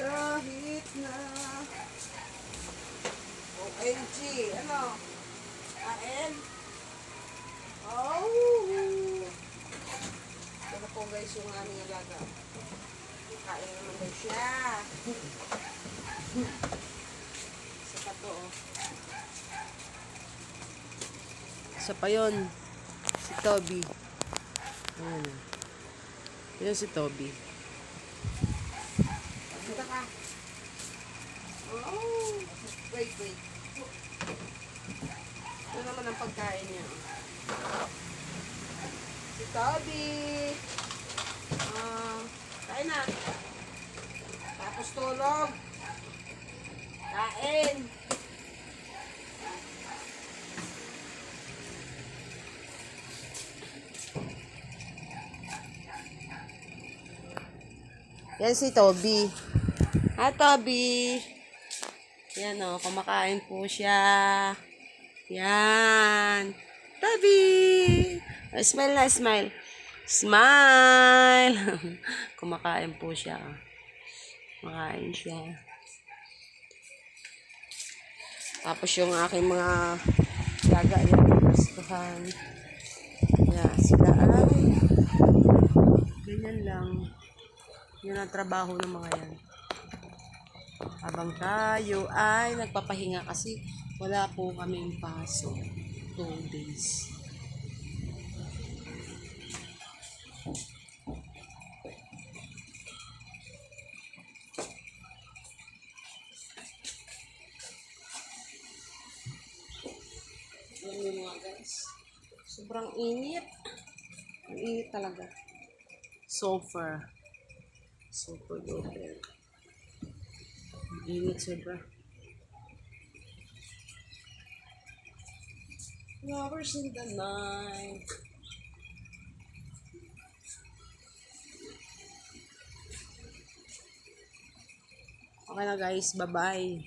Kahit na OMG, ano? Kain? Oh! Ito po guys yung aming alaga. Kain naman daw siya. Isa pa to, oh. Isa pa yun. Si Toby. Ayan. Yan si Toby. Punta ka. Oh! Wait. Ito naman ang pagkain niya. Si Toby. Kain na. Tapos tulog. Kain. Yan si Toby. Ha, Toby? Yan o, kumakain po siya. Yan. Toby! Smile na, smile. Smile! Kumakain po siya. Kumakain siya. Tapos yung aking mga laga yan, nastuhan. Yan, sila ay ganyan lang. Yun ang trabaho ng mga yan. Habang tayo ay nagpapahinga kasi wala po kaming pasok. 2 days. Alam niyo mga guys, sobrang init. Ang init talaga. Super duper. Init sobra. Flowers in the night. Okay na guys, bye-bye.